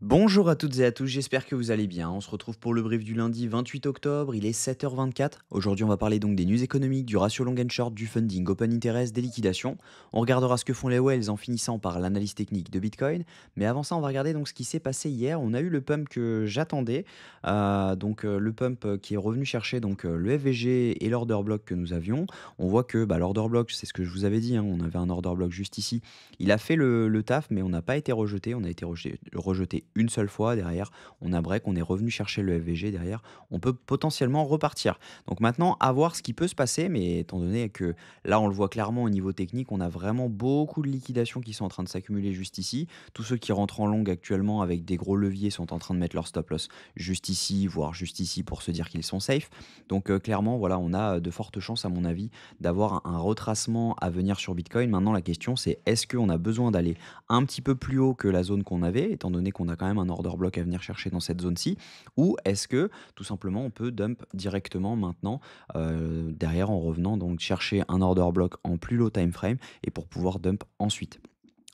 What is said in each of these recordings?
Bonjour à toutes et à tous, j'espère que vous allez bien. On se retrouve pour le brief du lundi 28 octobre, il est 7h24. Aujourd'hui, on va parler donc des news économiques, du ratio long and short, du funding, open interest, des liquidations. On regardera ce que font les whales en finissant par l'analyse technique de Bitcoin. Mais avant ça, on va regarder donc ce qui s'est passé hier. On a eu le pump que j'attendais, le pump qui est revenu chercher le FVG et l'order block que nous avions. On voit que l'order block, c'est ce que je vous avais dit, hein, on avait un order block juste ici. Il a fait le taf, mais on n'a pas été rejeté. On a été rejeté une seule fois. Derrière, on a break, on est revenu chercher le FVG. Derrière, on peut potentiellement repartir. Donc maintenant, à voir ce qui peut se passer. Mais étant donné que là, on le voit clairement au niveau technique, on a vraiment beaucoup de liquidations qui sont en train de s'accumuler juste ici. Tous ceux qui rentrent en long actuellement avec des gros leviers sont en train de mettre leur stop loss juste ici, voire juste ici pour se dire qu'ils sont safe. Donc clairement, voilà, on a de fortes chances, à mon avis, d'avoir un retracement à venir sur Bitcoin. Maintenant, la question, c'est est-ce qu'on a besoin d'aller un petit peu plus haut que la zone qu'on avait, étant donné qu'on a quand même un order block à venir chercher dans cette zone-ci, ou est-ce que tout simplement on peut dump directement maintenant derrière en revenant donc chercher un order block en plus low time frame et pour pouvoir dump ensuite.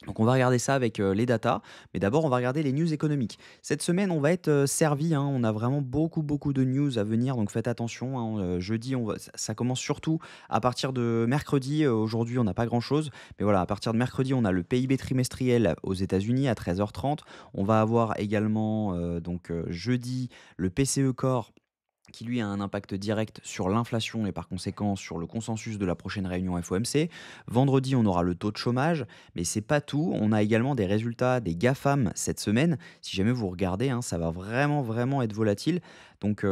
Donc on va regarder ça avec les datas, mais d'abord on va regarder les news économiques. Cette semaine on va être servi, hein, on a vraiment beaucoup de news à venir, donc faites attention, hein, jeudi ça commence surtout à partir de mercredi. Aujourd'hui on n'a pas grand chose, mais voilà, à partir de mercredi on a le PIB trimestriel aux États-Unis à 13h30. On va avoir également jeudi le PCE Core qui lui a un impact direct sur l'inflation et par conséquent sur le consensus de la prochaine réunion FOMC. Vendredi, on aura le taux de chômage, mais c'est pas tout. On a également des résultats des GAFAM cette semaine. Si jamais vous regardez, hein, ça va vraiment être volatile. Donc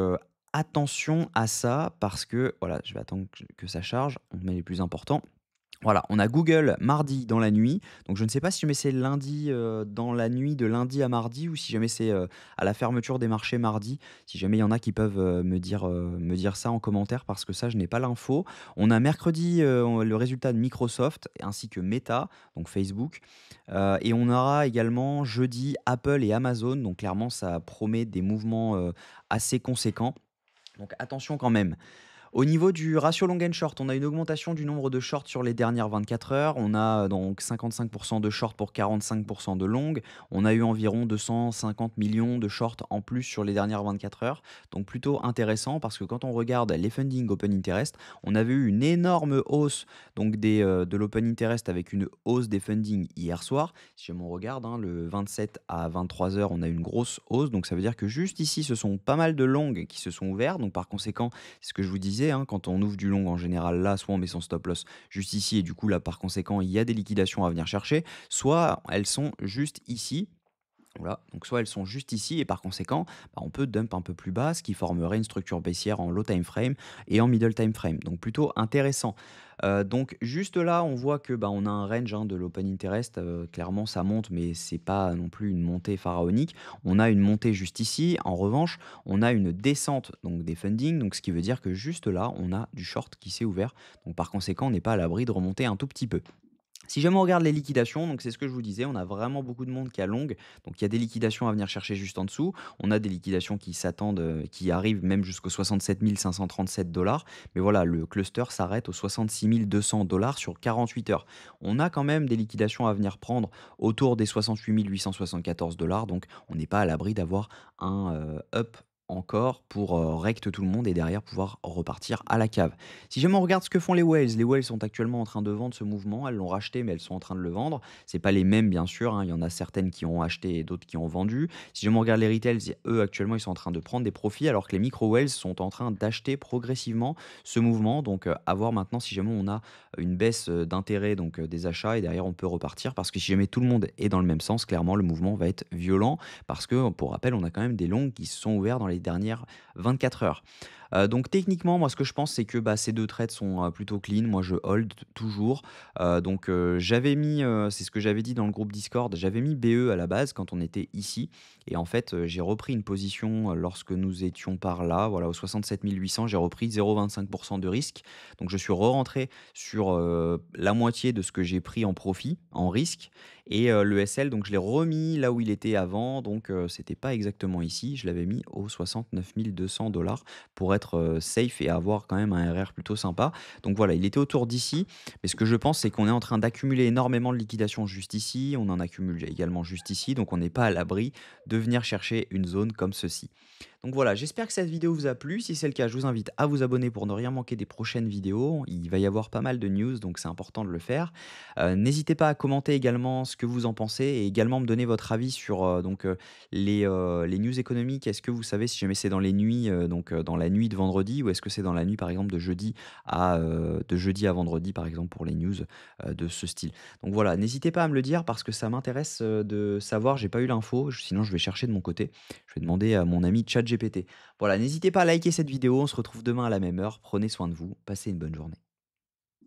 attention à ça parce que, voilà, je vais attendre que ça charge. On met les plus importants. Voilà, on a Google mardi dans la nuit. Donc je ne sais pas si jamais c'est lundi, dans la nuit de lundi à mardi ou si jamais c'est, à la fermeture des marchés mardi. Si jamais il y en a qui peuvent, me dire ça en commentaire parce que ça je n'ai pas l'info. On a mercredi, le résultat de Microsoft ainsi que Meta, donc Facebook, et on aura également jeudi Apple et Amazon. Donc clairement ça promet des mouvements, assez conséquents. Donc attention quand même. Au niveau du ratio long and short, on a une augmentation du nombre de shorts sur les dernières 24 heures. On a donc 55% de shorts pour 45% de long. On a eu environ 250 millions de shorts en plus sur les dernières 24 heures. Donc plutôt intéressant parce que quand on regarde les funding open interest, on avait eu une énorme hausse de l'open interest avec une hausse des funding hier soir. Si on regarde, hein, le 27 à 23 heures, on a eu une grosse hausse. Donc ça veut dire que juste ici, ce sont pas mal de longues qui se sont ouverts. Donc par conséquent, c'est ce que je vous disais, hein, quand on ouvre du long en général, là, soit on met son stop loss juste ici et du coup là par conséquent il y a des liquidations à venir chercher, soit elles sont juste ici. Voilà, donc soit elles sont juste ici et par conséquent, on peut dump un peu plus bas, ce qui formerait une structure baissière en low time frame et en middle time frame. Donc plutôt intéressant. Donc juste là, on voit que on a un range, hein, de l'open interest. Clairement, ça monte, mais c'est pas non plus une montée pharaonique. On a une montée juste ici. En revanche, on a une descente donc des funding. Donc ce qui veut dire que juste là, on a du short qui s'est ouvert. Donc par conséquent, on n'est pas à l'abri de remonter un tout petit peu. Si jamais on regarde les liquidations, donc c'est ce que je vous disais, on a vraiment beaucoup de monde qui a long, donc il y a des liquidations à venir chercher juste en dessous. On a des liquidations qui s'attendent, qui arrivent même jusqu'aux 67 537 $. Mais voilà, le cluster s'arrête aux 66 200 $ sur 48 heures. On a quand même des liquidations à venir prendre autour des 68 874 $. Donc on n'est pas à l'abri d'avoir un up encore pour recte tout le monde et derrière pouvoir repartir à la cave. Si jamais on regarde ce que font les whales sont actuellement en train de vendre ce mouvement. Elles l'ont racheté, mais elles sont en train de le vendre. C'est pas les mêmes, bien sûr, hein. Il y en a certaines qui ont acheté et d'autres qui ont vendu. Si jamais on regarde les retails, eux, actuellement, ils sont en train de prendre des profits, alors que les micro whales sont en train d'acheter progressivement ce mouvement. Donc, à voir maintenant si jamais on a une baisse d'intérêt des achats et derrière on peut repartir. Parce que si jamais tout le monde est dans le même sens, clairement, le mouvement va être violent. Parce que, pour rappel, on a quand même des longs qui se sont ouverts dans les dernières 24 heures. Donc techniquement, moi, ce que je pense, c'est que, ces 2 trades sont, plutôt clean. Moi, je hold toujours. J'avais mis, c'est ce que j'avais dit dans le groupe Discord, j'avais mis BE à la base quand on était ici et en fait, j'ai repris une position, lorsque nous étions par là, voilà, aux 67 800, j'ai repris 0,25 de risque. Donc je suis re-rentré sur, la moitié de ce que j'ai pris en profit, en risque et le SL, donc je l'ai remis là où il était avant. Donc c'était pas exactement ici, je l'avais mis aux 69 200 $ pour être être, safe et avoir quand même un RR plutôt sympa. Donc voilà, il était autour d'ici, mais ce que je pense, c'est qu'on est en train d'accumuler énormément de liquidations juste ici, on en accumule également juste ici, donc on n'est pas à l'abri de venir chercher une zone comme ceci. Donc voilà, j'espère que cette vidéo vous a plu. Si c'est le cas, je vous invite à vous abonner pour ne rien manquer des prochaines vidéos. Il va y avoir pas mal de news, donc c'est important de le faire. N'hésitez pas à commenter également ce que vous en pensez et également me donner votre avis sur les news économiques. Est-ce que vous savez si jamais c'est dans les nuits, dans la nuit de vendredi, ou est-ce que c'est dans la nuit par exemple de jeudi à vendredi par exemple pour les news de ce style. Donc voilà, n'hésitez pas à me le dire parce que ça m'intéresse de savoir. J'ai pas eu l'info, sinon je vais chercher de mon côté. Je vais demander à mon ami ChatGPT. Voilà, n'hésitez pas à liker cette vidéo, on se retrouve demain à la même heure. Prenez soin de vous, passez une bonne journée.